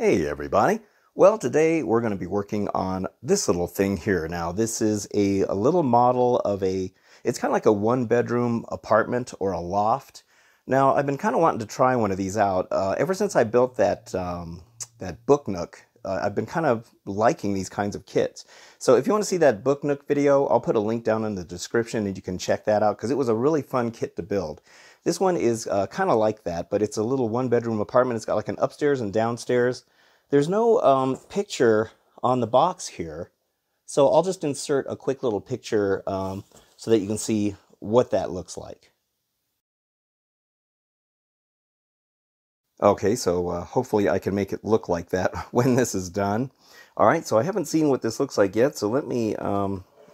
Hey everybody! Well, today we're going to be working on this little thing here. Now, this is a little model of it's kind of like a one-bedroom apartment or a loft. Now, I've been kind of wanting to try one of these out. Ever since I built that book nook, I've been kind of liking these kinds of kits. So if you want to see that book nook video, I'll put a link down in the description and you can check that out because it was a really fun kit to build. This one is kind of like that, but it's a little one-bedroom apartment. It's got like an upstairs and downstairs. There's no picture on the box here, so I'll just insert a quick little picture so that you can see what that looks like. Okay, so hopefully I can make it look like that when this is done. All right, so I haven't seen what this looks like yet, so let me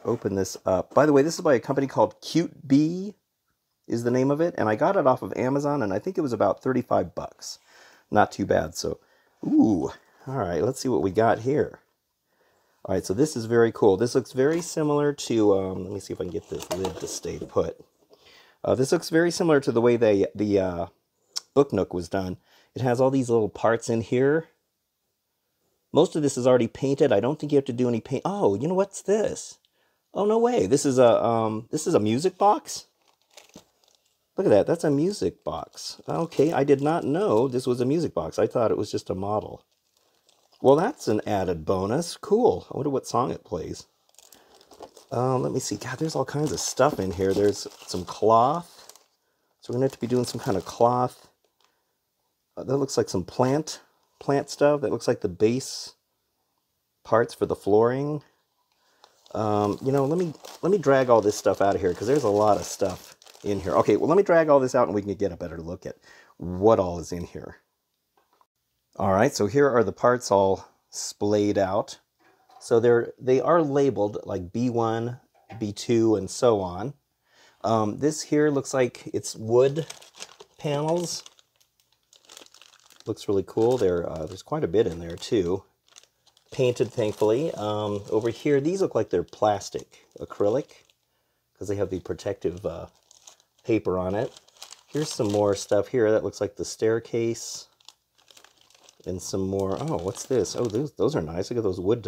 open this up. By the way, this is by a company called Cutebee is the name of it, and I got it off of Amazon, and I think it was about 35 bucks. Not too bad, so, ooh. All right, let's see what we got here. All right, so this is very cool. This looks very similar to, let me see if I can get this lid to stay put. This looks very similar to the way the book nook was done. It has all these little parts in here. Most of this is already painted. I don't think you have to do any paint. Oh, you know what's this? Oh, no way. This is a music box? Look at that. That's a music box. Okay, I did not know this was a music box. I thought it was just a model. Well, that's an added bonus. Cool. I wonder what song it plays. Let me see. God, there's all kinds of stuff in here. There's some cloth. So we're going to have to be doing some kind of cloth. That looks like some plant stuff. That looks like the base parts for the flooring. You know, let me drag all this stuff out of here because there's a lot of stuff in here. Okay, well, let me drag all this out and we can get a better look at what all is in here. All right, so here are the parts all splayed out. So they are labeled like B1, B2, and so on. This here looks like it's wood panels. Looks really cool. There's quite a bit in there too. Painted, thankfully. Over here, these look like they're plastic, acrylic, because they have the protective paper on it. Here's some more stuff here. That looks like the staircase. And some more, oh, what's this? Oh, those are nice. Look at those wood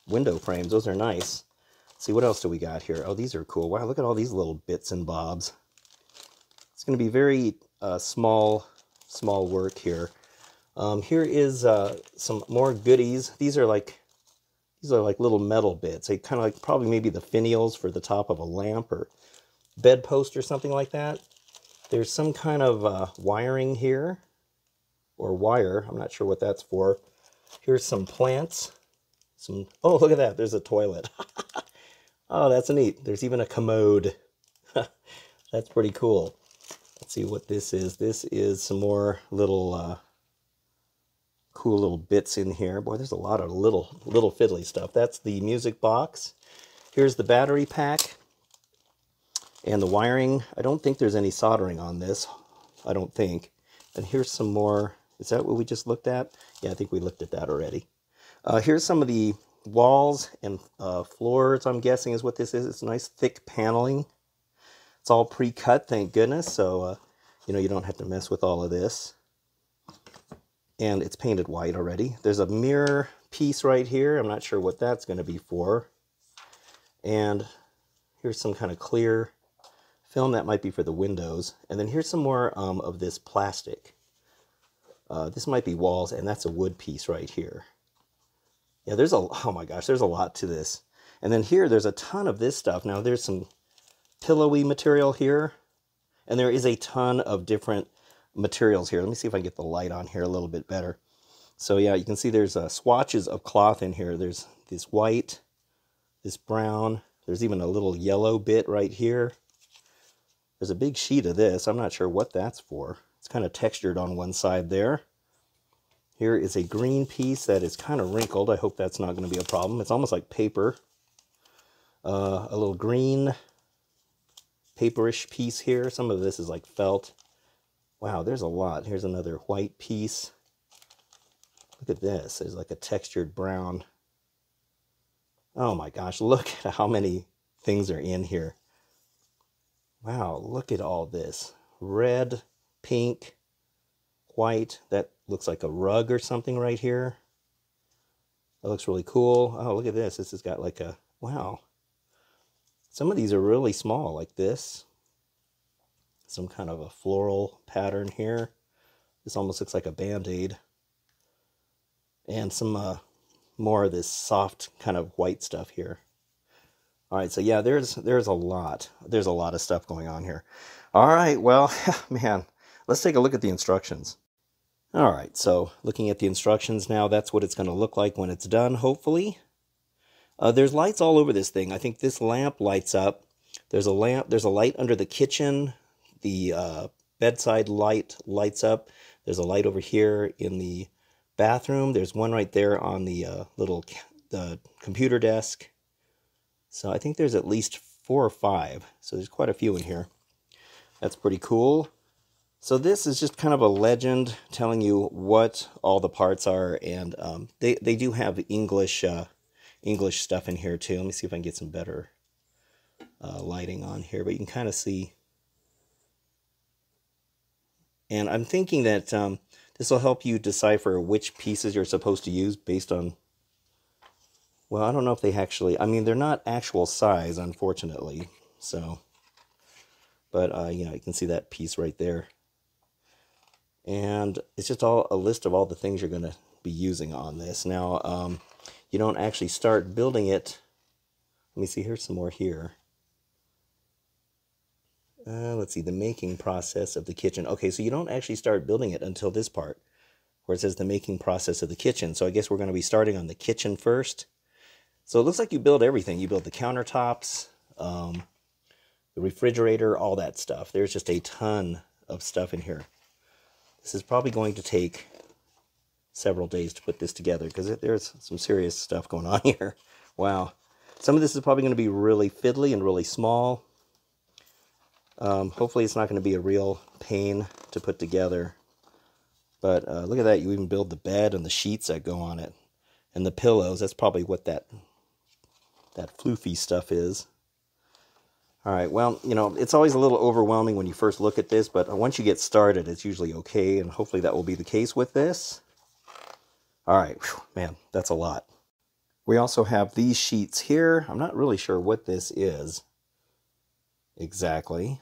window frames. Those are nice. Let's see, what else do we got here? Oh, these are cool. Wow, look at all these little bits and bobs. It's going to be very small work here. Here is some more goodies. These are like little metal bits. They kind of like probably maybe the finials for the top of a lamp or bedpost or something like that. There's some kind of wiring here. Or wire. I'm not sure what that's for. Here's some plants. Oh, look at that. There's a toilet. Oh, that's neat. There's even a commode. That's pretty cool. Let's see what this is. This is some more little cool little bits in here. Boy, there's a lot of little fiddly stuff. That's the music box. Here's the battery pack. And the wiring. I don't think there's any soldering on this. I don't think. And here's some more. Is that what we just looked at? Yeah, I think we looked at that already. Here's some of the walls and floors, I'm guessing is what this is. It's nice thick paneling. It's all pre-cut, thank goodness. So, you know, you don't have to mess with all of this. And it's painted white already. There's a mirror piece right here. I'm not sure what that's going to be for. And here's some kind of clear film that might be for the windows. And then here's some more of this plastic. This might be walls, and that's a wood piece right here. Yeah, oh my gosh, there's a lot to this. And then here, there's a ton of this stuff. Now, there's some pillowy material here, and there is a ton of different materials here. Let me see if I can get the light on here a little bit better. So yeah, you can see there's swatches of cloth in here. There's this white, this brown. There's even a little yellow bit right here. There's a big sheet of this. I'm not sure what that's for. It's kind of textured on one side there. Here is a green piece that is kind of wrinkled. I hope that's not going to be a problem. It's almost like paper. A little green paperish piece here. Some of this is like felt. Wow, there's a lot. Here's another white piece. Look at this. There's like a textured brown. Oh my gosh, look at how many things are in here. Wow, look at all this. Red, pink, white. That looks like a rug or something right here. That looks really cool. Oh, look at this. This has got like a, wow. Some of these are really small, like this. Some kind of a floral pattern here. This almost looks like a Band-Aid. And some more of this soft kind of white stuff here. All right, so yeah, there's a lot. There's a lot of stuff going on here. All right, well, man, let's take a look at the instructions. All right, so looking at the instructions now, that's what it's going to look like when it's done, hopefully. There's lights all over this thing. I think this lamp lights up. There's a light under the kitchen. The bedside light lights up. There's a light over here in the bathroom. There's one right there on the the computer desk. So I think there's at least 4 or 5. So there's quite a few in here. That's pretty cool. So this is just kind of a legend telling you what all the parts are, and they do have English stuff in here too. Let me see if I can get some better lighting on here, but you can kind of see. And I'm thinking that this will help you decipher which pieces you're supposed to use based on, well, I don't know if they actually, I mean, they're not actual size, unfortunately, so, but, you know, you can see that piece right there. And it's just a list of all the things you're going to be using on this. Now, you don't actually start building it. Let me see, here's some more here. Let's see, the making process of the kitchen. Okay, so you don't actually start building it until this part, where it says the making process of the kitchen. So I guess we're going to be starting on the kitchen first. So it looks like you build everything. You build the countertops, the refrigerator, all that stuff. There's just a ton of stuff in here. This is probably going to take several days to put this together, because there's some serious stuff going on here. Wow. Some of this is probably going to be really fiddly and really small. Hopefully it's not going to be a real pain to put together. But look at that. You even build the bed and the sheets that go on it. And the pillows. That's probably what that floofy stuff is. All right, well, you know, it's always a little overwhelming when you first look at this, but once you get started, it's usually okay, and hopefully that will be the case with this. All right, whew, man, that's a lot. We also have these sheets here. I'm not really sure what this is exactly.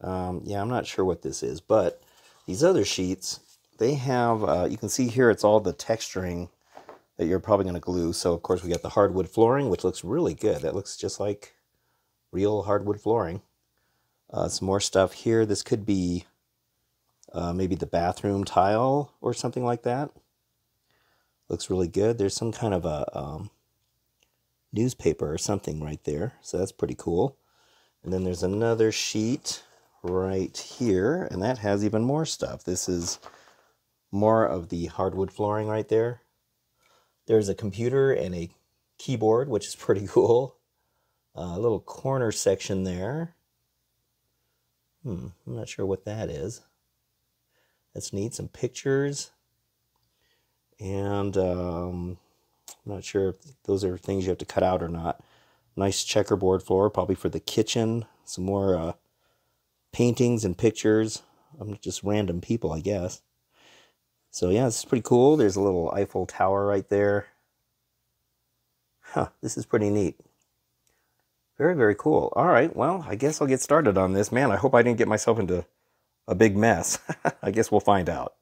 Yeah, I'm not sure what this is, but these other sheets, they have, you can see here, it's all the texturing that you're probably going to glue. So, of course, we got the hardwood flooring, which looks really good. That looks just like real hardwood flooring. Some more stuff here. This could be maybe the bathroom tile or something like that. Looks really good. There's some kind of a newspaper or something right there. So that's pretty cool. And then there's another sheet right here, and that has even more stuff. This is more of the hardwood flooring right there. There's a computer and a keyboard, which is pretty cool. A little corner section there. I'm not sure what that is. That's neat. Some pictures. And I'm not sure if those are things you have to cut out or not. Nice checkerboard floor, probably for the kitchen. Some more paintings and pictures. Just random people, I guess. So yeah, this is pretty cool. There's a little Eiffel Tower right there. Huh, this is pretty neat. Very, very cool. All right, well, I guess I'll get started on this. Man, I hope I didn't get myself into a big mess. I guess we'll find out.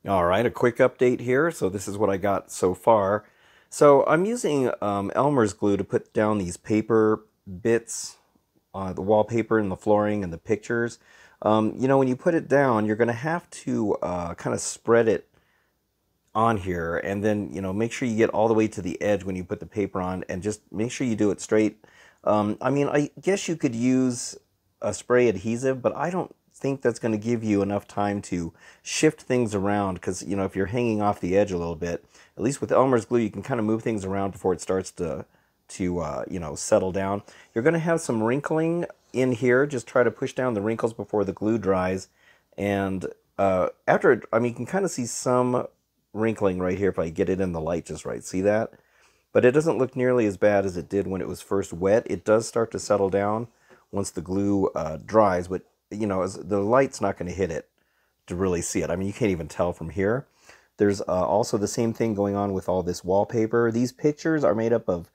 All right, a quick update here. So this is what I got so far. So I'm using Elmer's glue to put down these paper bits, the wallpaper and the flooring and the pictures. You know, when you put it down, you're going to have to kind of spread it on here, and then, you know, make sure you get all the way to the edge when you put the paper on, and just make sure you do it straight. I mean, I guess you could use a spray adhesive, but I don't think that's going to give you enough time to shift things around, because, you know, if you're hanging off the edge a little bit, at least with Elmer's glue, you can kind of move things around before it starts to you know, settle down. You're going to have some wrinkling in here. Just try to push down the wrinkles before the glue dries. And after it, I mean, you can kind of see some wrinkling right here if I get it in the light just right. See that? But it doesn't look nearly as bad as it did when it was first wet. It does start to settle down once the glue dries, but, you know, the light's not going to hit it to really see it. I mean, you can't even tell from here. There's also the same thing going on with all this wallpaper. These pictures are made up of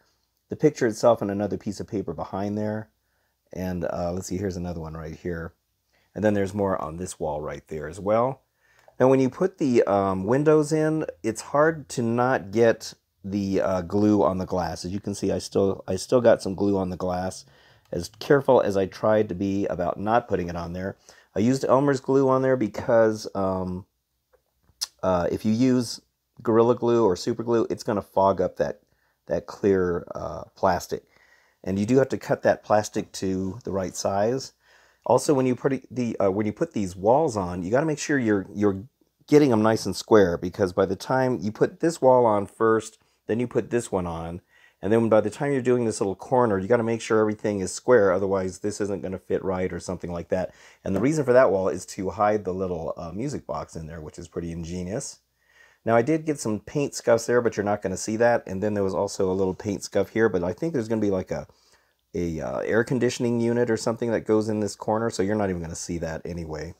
the picture itself and another piece of paper behind there. And let's see, here's another one right here. And then there's more on this wall right there as well. Now, when you put the windows in, it's hard to not get the glue on the glass. As you can see, I still got some glue on the glass. As careful as I tried to be about not putting it on there, I used Elmer's glue on there because if you use Gorilla Glue or Super Glue, it's going to fog up that clear plastic, and you do have to cut that plastic to the right size. Also, when you put these walls on, you got to make sure you're getting them nice and square, because by the time you put this wall on first, then you put this one on, and then by the time you're doing this little corner, you got to make sure everything is square, otherwise this isn't going to fit right or something like that. And the reason for that wall is to hide the little music box in there, which is pretty ingenious. Now, I did get some paint scuffs there, but you're not going to see that. And then there was also a little paint scuff here, but I think there's going to be like a air conditioning unit or something that goes in this corner, so you're not even going to see that anyway.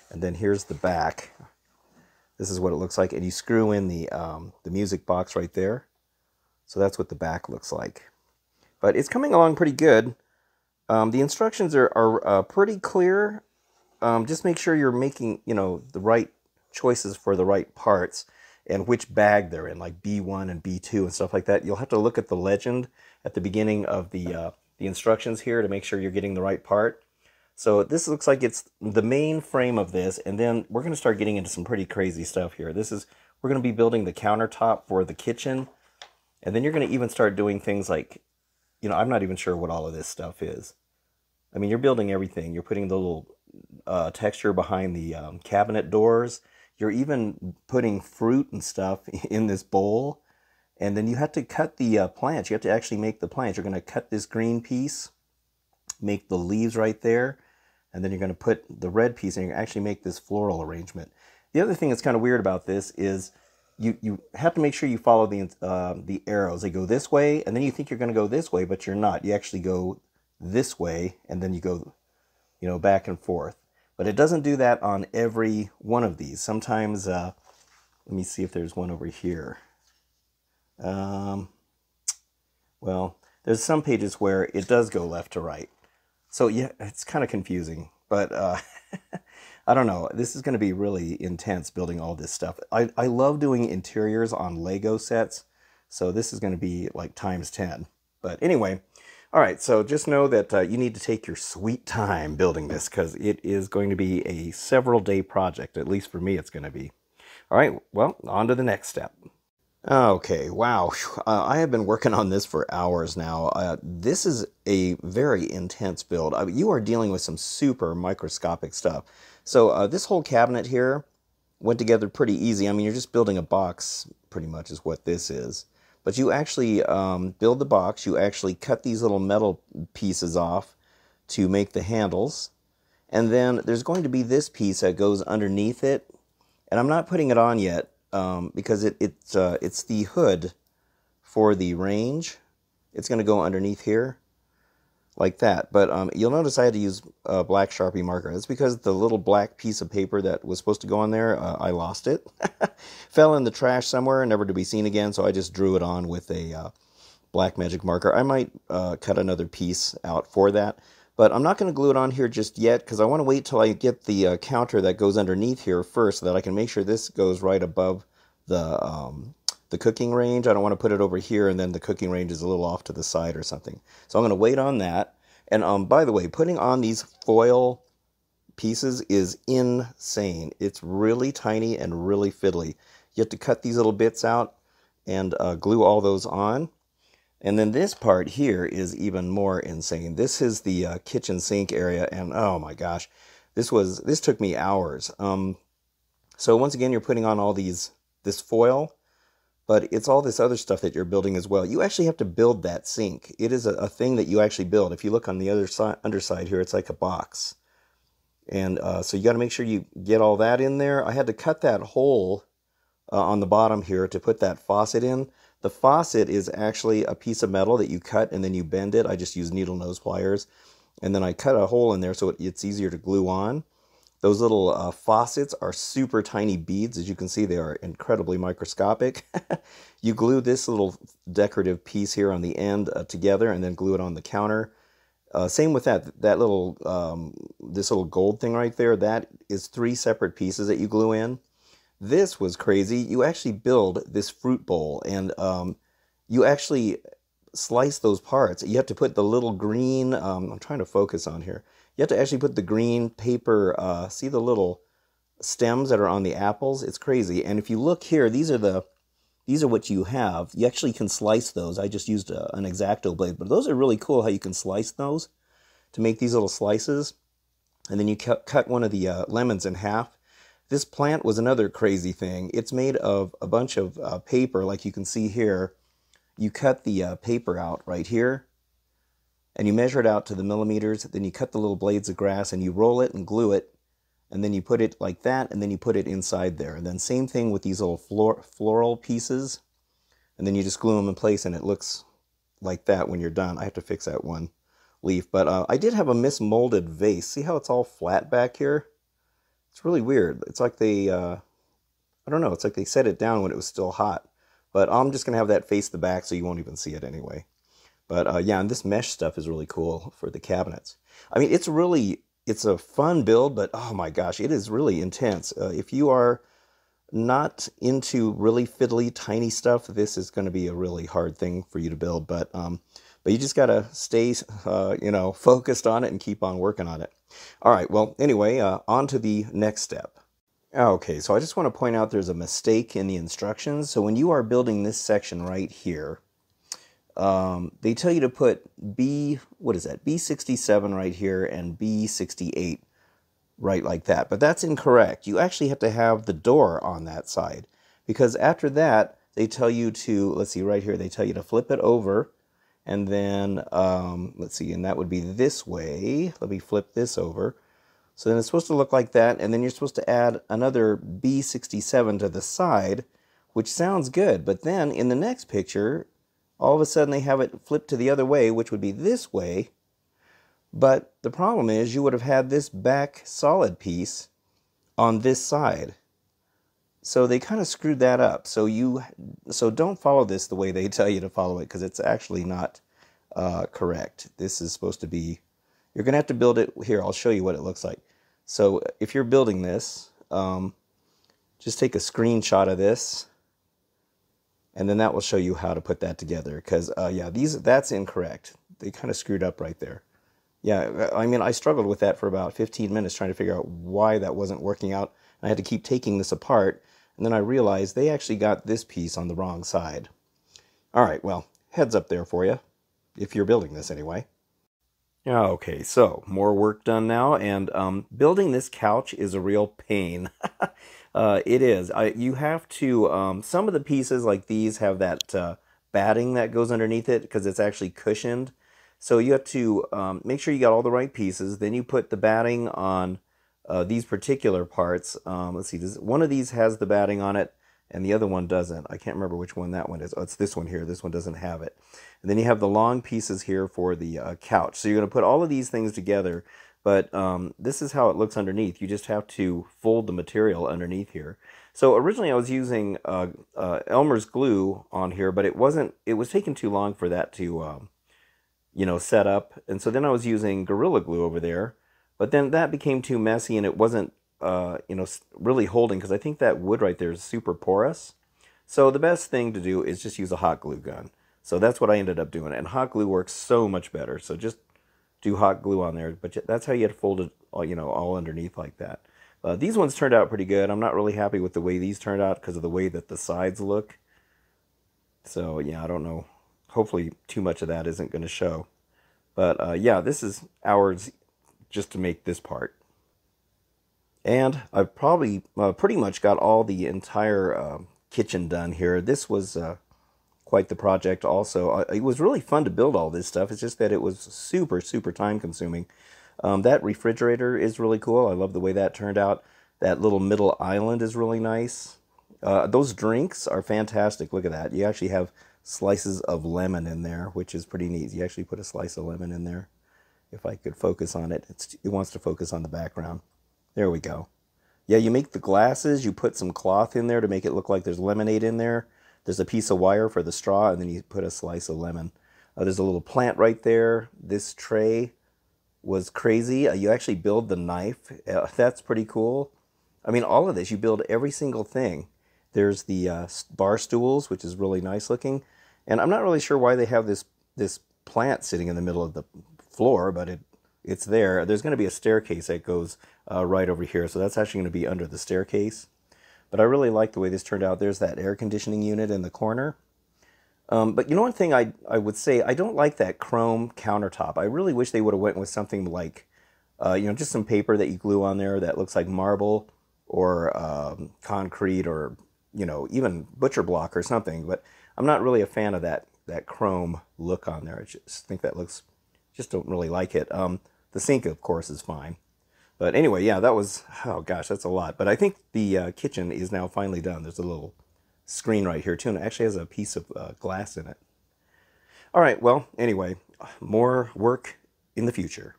And then here's the back. This is what it looks like, and you screw in the music box right there. So that's what the back looks like. But it's coming along pretty good. The instructions are pretty clear. Just make sure you're making, the right choices for the right parts and which bag they're in, like B1 and B2 and stuff like that. You'll have to look at the legend at the beginning of the instructions here to make sure you're getting the right part. So this looks like it's the main frame of this, and then we're going to start getting into some pretty crazy stuff here. We're going to be building the countertop for the kitchen, and then you're going to even start doing things like, I'm not even sure what all of this stuff is. I mean, you're building everything. You're putting the little texture behind the cabinet doors. You're even putting fruit and stuff in this bowl. And then you have to cut the plants. You have to actually make the plants. You're going to cut this green piece, make the leaves right there, and then you're going to put the red piece, and you actually make this floral arrangement. The other thing that's kind of weird about this is you have to make sure you follow the arrows. They go this way, and then you think you're going to go this way, but you're not. You actually go this way, and then you go, back and forth. But it doesn't do that on every one of these. Sometimes, let me see if there's one over here. Well, there's some pages where it does go left to right. So yeah, it's kind of confusing, but I don't know. This is going to be really intense building all this stuff. I love doing interiors on Lego sets, so this is going to be like times 10. But anyway, all right, so just know that you need to take your sweet time building this, because it is going to be a several-day project. At least for me, it's going to be. All right, well, on to the next step. Okay, wow. I have been working on this for hours now. This is a very intense build. You are dealing with some super microscopic stuff. So this whole cabinet here went together pretty easy. I mean, you're just building a box, pretty much is what this is. But you actually build the box. You actually cut these little metal pieces off to make the handles. And then there's going to be this piece that goes underneath it. And I'm not putting it on yet. Because it's the hood for the range. It's going to go underneath here, like that. But you'll notice I had to use a black Sharpie marker. That's because the little black piece of paper that was supposed to go on there, I lost it. Fell in the trash somewhere, never to be seen again, so I just drew it on with a black magic marker. I might cut another piece out for that. But I'm not going to glue it on here just yet, because I want to wait till I get the counter that goes underneath here first, so that I can make sure this goes right above the cooking range. I don't want to put it over here, and then the cooking range is a little off to the side or something. So I'm going to wait on that. And by the way, putting on these foil pieces is insane. It's really tiny and really fiddly. You have to cut these little bits out and glue all those on. And then this part here is even more insane. This is the kitchen sink area, and oh my gosh, this took me hours. So once again, you're putting on all this foil, but it's all this other stuff that you're building as well. You actually have to build that sink. It is a thing that you actually build. If you look on the other side, underside here, it's like a box. And so you got to make sure you get all that in there. I had to cut that hole on the bottom here to put that faucet in. The faucet is actually a piece of metal that you cut and then you bend it. I just use needle nose pliers. And then I cut a hole in there so it's easier to glue on. Those little faucets are super tiny beads. As you can see, they are incredibly microscopic. You glue this little decorative piece here on the end together and then glue it on the counter. Same with that little, this little gold thing right there. That is 3 separate pieces that you glue in. This was crazy. You actually build this fruit bowl, and you actually slice those parts. You have to put the little green, I'm trying to focus on here. You have to actually put the green paper, see the little stems that are on the apples? It's crazy. And if you look here, these are what you have. You actually can slice those. I just used an X-Acto blade, but those are really cool how you can slice those to make these little slices. And then you cut one of the lemons in half. This plant was another crazy thing. It's made of a bunch of paper, like you can see here. You cut the paper out right here, and you measure it out to the millimeters. Then you cut the little blades of grass, and you roll it and glue it, and then you put it like that, and then you put it inside there. And then same thing with these little floral pieces, and then you just glue them in place, and it looks like that when you're done. I have to fix that one leaf, but I did have a mismolded vase. See how it's all flat back here? It's really weird. It's like they, I don't know, it's like they set it down when it was still hot. But I'm just going to have that face the back so you won't even see it anyway. But yeah, and this mesh stuff is really cool for the cabinets. I mean, it's a fun build, but oh my gosh, it is really intense. If you are not into really fiddly, tiny stuff, this is going to be a really hard thing for you to build. But you just got to stay, focused on it and keep on working on it. All right, well, anyway, on to the next step. Okay, so I just want to point out there's a mistake in the instructions. So when you are building this section right here, they tell you to put B67 right here and B68 right like that. But that's incorrect. You actually have to have the door on that side. Because after that, they tell you to, let's see, right here, they tell you to flip it over. And then, let's see, and that would be this way. Let me flip this over. So then it's supposed to look like that, and then you're supposed to add another B67 to the side, which sounds good. But then in the next picture, all of a sudden they have it flipped to the other way, which would be this way. But the problem is you would have had this back solid piece on this side. So they kind of screwed that up. So don't follow this the way they tell you to follow it, because it's actually not correct. This is supposed to be, you're going to have to build it. Here, I'll show you what it looks like. So if you're building this, just take a screenshot of this, and then that will show you how to put that together. Because, yeah, that's incorrect. They kind of screwed up right there. Yeah, I mean, I struggled with that for about 15 minutes trying to figure out why that wasn't working out. I had to keep taking this apart. And then I realized they actually got this piece on the wrong side. All right, well, heads up there for you, if you're building this anyway. Okay, so more work done now, and building this couch is a real pain. It is. You have to, some of the pieces like these have that batting that goes underneath it because it's actually cushioned. So you have to make sure you got all the right pieces. Then you put the batting on these particular parts. Let's see, one of these has the batting on it, and the other one doesn't. I can't remember which one that one is. Oh, it's this one here. This one doesn't have it. And then you have the long pieces here for the couch. So you're going to put all of these things together, but this is how it looks underneath. You just have to fold the material underneath here. So originally I was using Elmer's glue on here, but it was taking too long for that to, set up. And so then I was using Gorilla Glue over there. But then that became too messy, and it wasn't, really holding, because I think that wood right there is super porous. So the best thing to do is just use a hot glue gun. So that's what I ended up doing, and hot glue works so much better. So just do hot glue on there, but that's how you have to fold it, all underneath like that. These ones turned out pretty good. I'm not really happy with the way these turned out because of the way that the sides look. So yeah, I don't know. Hopefully too much of that isn't going to show. But yeah, this is ours just to make this part. And I've probably pretty much got all the entire kitchen done here. This was quite the project also. It was really fun to build all this stuff. It's just that it was super, super time consuming. That refrigerator is really cool. I love the way that turned out. That little middle island is really nice. Those drinks are fantastic. Look at that. You actually have slices of lemon in there, which is pretty neat. You actually put a slice of lemon in there. If I could focus on it, it wants to focus on the background. There we go. Yeah, you make the glasses, you put some cloth in there to make it look like there's lemonade in there. There's a piece of wire for the straw, and then you put a slice of lemon. There's a little plant right there. This tray was crazy. You actually build the knife. That's pretty cool. I mean, all of this, you build every single thing. There's the bar stools, which is really nice looking. And I'm not really sure why they have this plant sitting in the middle of the floor, but it's there. There's going to be a staircase that goes right over here, so that's actually going to be under the staircase. But I really like the way this turned out. There's that air conditioning unit in the corner. But you know, one thing I would say, I don't like that chrome countertop. I really wish they would have went with something like, just some paper that you glue on there that looks like marble or concrete or, even butcher block or something. But I'm not really a fan of that chrome look on there. I just think that looks, just don't really like it. The sink, of course, is fine. But anyway, yeah, that was, oh gosh, that's a lot. But I think the kitchen is now finally done. There's a little screen right here too, and it actually has a piece of glass in it. All right, well, anyway, more work in the future.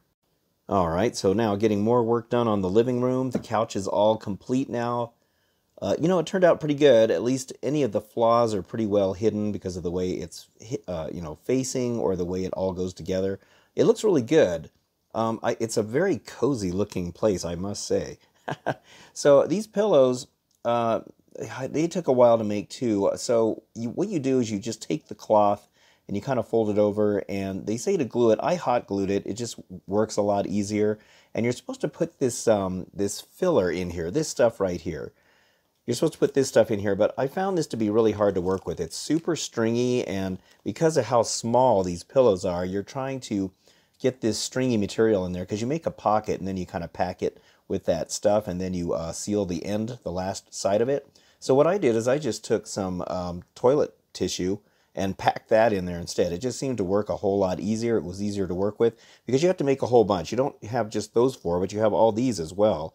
All right, so now getting more work done on the living room. The couch is all complete now. It turned out pretty good. At least any of the flaws are pretty well hidden because of the way it's, facing or the way it all goes together. It looks really good. It's a very cozy looking place, I must say. So these pillows, they took a while to make too. So what you do is you just take the cloth and you kind of fold it over, and they say to glue it. I hot glued it. It just works a lot easier. And you're supposed to put this this filler in here, this stuff right here. You're supposed to put this stuff in here, but I found this to be really hard to work with. It's super stringy, and because of how small these pillows are, you're trying to get this stringy material in there because you make a pocket and then you kind of pack it with that stuff, and then you seal the end, the last side of it. So what I did is I just took some toilet tissue and packed that in there instead. It just seemed to work a whole lot easier. It was easier to work with because you have to make a whole bunch. You don't have just those four, but you have all these as well.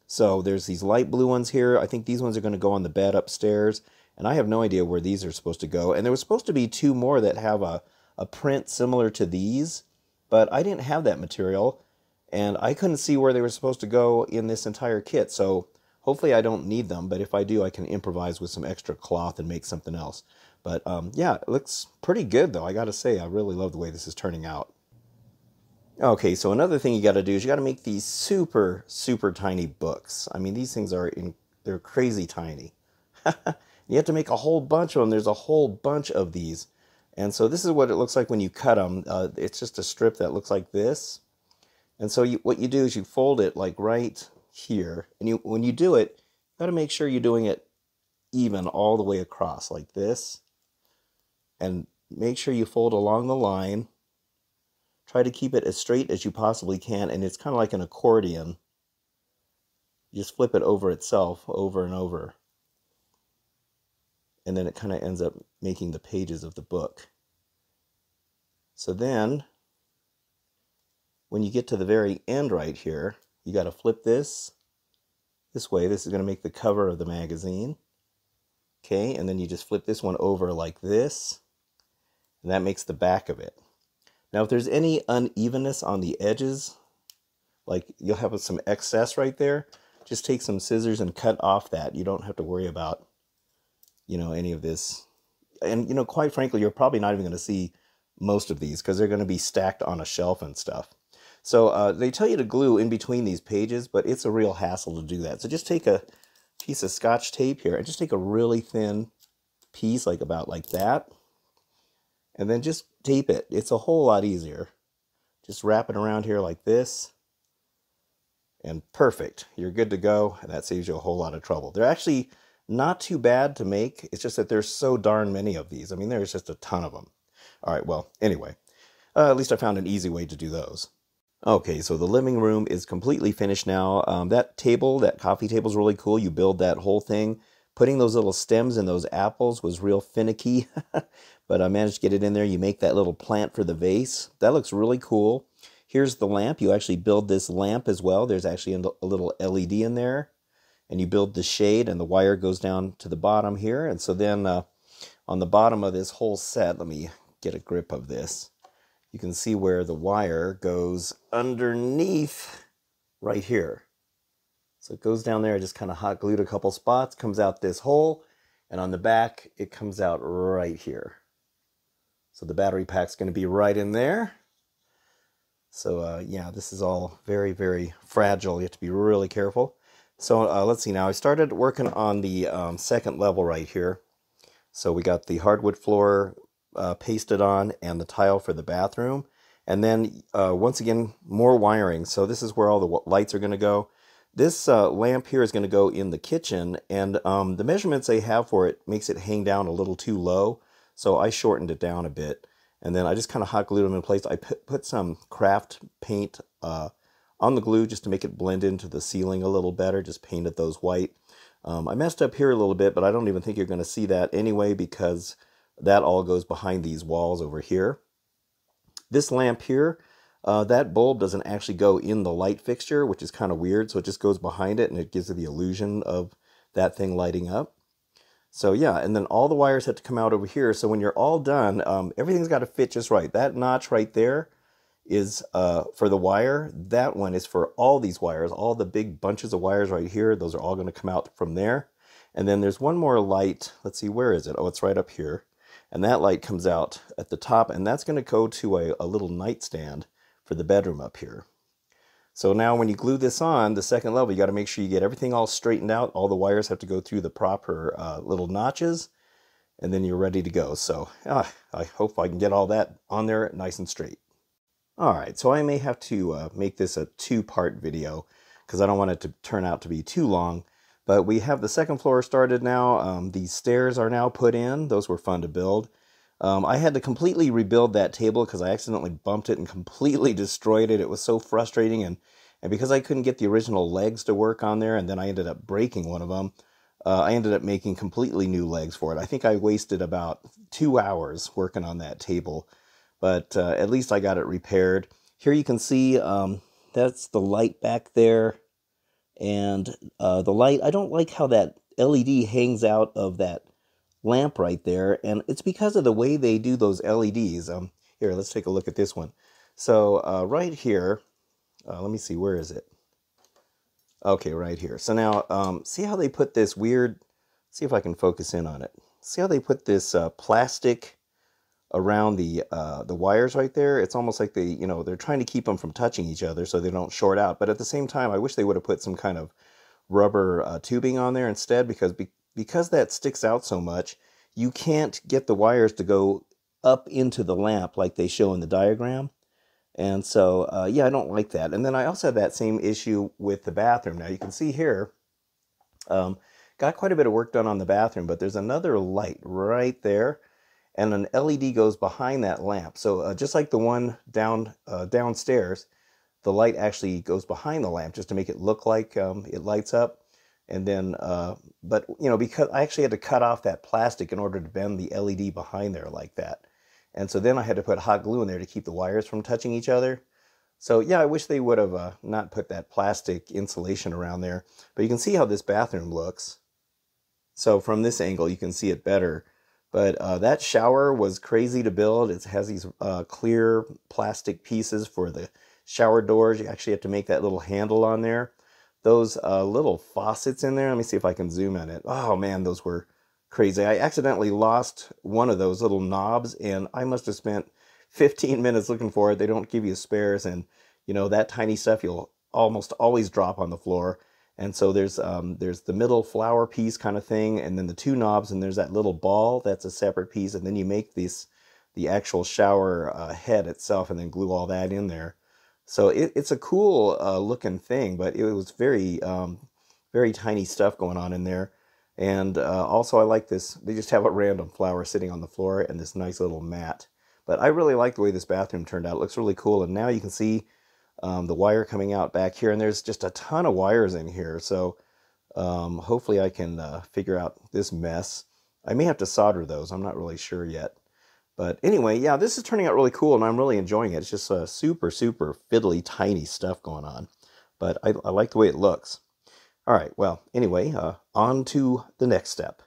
So there's these light blue ones here. I think these ones are going to go on the bed upstairs, and I have no idea where these are supposed to go. And there was supposed to be two more that have a print similar to these, but I didn't have that material, and I couldn't see where they were supposed to go in this entire kit. So hopefully I don't need them, but if I do, I can improvise with some extra cloth and make something else. But yeah, it looks pretty good though. I gotta say, I really love the way this is turning out. Okay, so another thing you gotta do is you gotta make these super, super tiny books. I mean, these things they're crazy tiny. You have to make a whole bunch of them. There's a whole bunch of these. And so this is what it looks like when you cut them. It's just a strip that looks like this. And so what you do is you fold it like right here. And when you do it, you gotta make sure you're doing it even all the way across like this. And make sure you fold along the line. Try to keep it as straight as you possibly can, and it's kind of like an accordion. You just flip it over itself over and over. And then it kind of ends up making the pages of the book. So then, when you get to the very end right here, you got to flip this way. This is going to make the cover of the magazine. Okay, and then you just flip this one over like this, and that makes the back of it. Now, if there's any unevenness on the edges, like you'll have some excess right there, just take some scissors and cut off that. You don't have to worry about, any of this. And, quite frankly, you're probably not even going to see most of these because they're going to be stacked on a shelf and stuff. So they tell you to glue in between these pages, but it's a real hassle to do that. So just take a piece of Scotch tape here and just take a really thin piece, about like that, and then just tape it. It's a whole lot easier. Just wrap it around here like this, and perfect. You're good to go, and that saves you a whole lot of trouble. They're actually not too bad to make. It's just that there's so darn many of these. I mean, there's just a ton of them. All right, well, anyway, at least I found an easy way to do those. Okay, so the living room is completely finished now. That coffee table is really cool. You build that whole thing. Putting those little stems in those apples was real finicky, but I managed to get it in there. You make that little plant for the vase. That looks really cool. Here's the lamp. You actually build this lamp as well. There's actually a little LED in there. And you build the shade, and the wire goes down to the bottom here. And so then on the bottom of this whole set, let me get a grip of this. You can see where the wire goes underneath right here. So it goes down there, I just kind of hot glued a couple spots, comes out this hole, and on the back, it comes out right here. So the battery pack's going to be right in there. So yeah, this is all very, very fragile. You have to be really careful. So let's see now. I started working on the second level right here. So we got the hardwood floor pasted on and the tile for the bathroom. And then once again, more wiring. So this is where all the lights are going to go. This lamp here is going to go in the kitchen, and the measurements they have for it makes it hang down a little too low. So I shortened it down a bit. And then I just kind of hot glued them in place. I put some craft paint on the glue just to make it blend into the ceiling a little better. Just painted those white. I messed up here a little bit, but I don't even think you're going to see that anyway because that all goes behind these walls over here. This lamp here, that bulb doesn't actually go in the light fixture, which is kind of weird. So it just goes behind it and it gives it the illusion of that thing lighting up. So yeah, and then all the wires have to come out over here. So when you're all done, everything's got to fit just right. That notch right there is for the wire. That one is for all these wires, all the big bunches of wires right here. Those are all going to come out from there. And then there's one more light. Let's see, where is it? Oh, it's right up here. And that light comes out at the top, and that's going to go to a little nightstand for the bedroom up here. So now when you glue this on, the second level, you got to make sure you get everything all straightened out. All the wires have to go through the proper little notches, and then you're ready to go. So I hope I can get all that on there nice and straight. All right, so I may have to make this a two-part video because I don't want it to turn out to be too long. But we have the second floor started now. These stairs are now put in. Those were fun to build. I had to completely rebuild that table because I accidentally bumped it and completely destroyed it. It was so frustrating, and because I couldn't get the original legs to work on there, and then I ended up breaking one of them, I ended up making completely new legs for it. I think I wasted about 2 hours working on that table, but at least I got it repaired. Here you can see that's the light back there, and the light, I don't like how that LED hangs out of that lamp right there, and it's because of the way they do those LEDs. Here, let's take a look at this one. So right here, let me see, where is it? Okay, right here. So now, see how they put this weird, see if I can focus in on it. See how they put this plastic around the wires right there? It's almost like they're trying to keep them from touching each other so they don't short out. But at the same time, I wish they would have put some kind of rubber tubing on there instead, because that sticks out so much, you can't get the wires to go up into the lamp like they show in the diagram. And so, yeah, I don't like that. And then I also had that same issue with the bathroom. Now you can see here, got quite a bit of work done on the bathroom, but there's another light right there, and an LED goes behind that lamp. So just like the one downstairs, the light actually goes behind the lamp just to make it look like it lights up. And then, but because I actually had to cut off that plastic in order to bend the LED behind there like that. And so then I had to put hot glue in there to keep the wires from touching each other. So yeah, I wish they would have not put that plastic insulation around there. But you can see how this bathroom looks. So from this angle, you can see it better. But that shower was crazy to build. It has these clear plastic pieces for the shower doors. You actually have to make that little handle on there. Those little faucets in there, let me see if I can zoom in it. Oh man, those were crazy. I accidentally lost one of those little knobs, and I must have spent 15 minutes looking for it. They don't give you spares, and that tiny stuff you'll almost always drop on the floor. And so there's the middle flower piece kind of thing, and then the two knobs, and there's that little ball that's a separate piece, and then you make the actual shower head itself, and then glue all that in there. So it's a cool looking thing, but it was very very tiny stuff going on in there. And also I like this, they just have a random flower sitting on the floor and this nice little mat. But I really like the way this bathroom turned out. It looks really cool. And now you can see the wire coming out back here, and there's just a ton of wires in here. So hopefully I can figure out this mess. I may have to solder those, I'm not really sure yet. But anyway, yeah, this is turning out really cool, and I'm really enjoying it. It's just super, super fiddly, tiny stuff going on. But I like the way it looks. All right, well, anyway, on to the next step.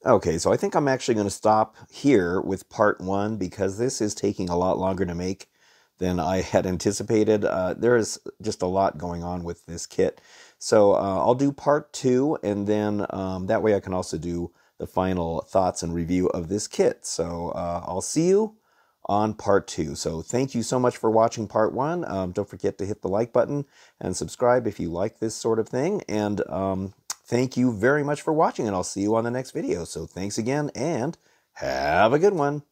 Okay, so I think I'm actually going to stop here with part 1 because this is taking a lot longer to make than I had anticipated. There is just a lot going on with this kit. So I'll do part 2, and then that way I can also do the final thoughts and review of this kit. So I'll see you on part 2. So thank you so much for watching part 1. Don't forget to hit the like button and subscribe if you like this sort of thing. And thank you very much for watching, and I'll see you on the next video. So thanks again, and have a good one.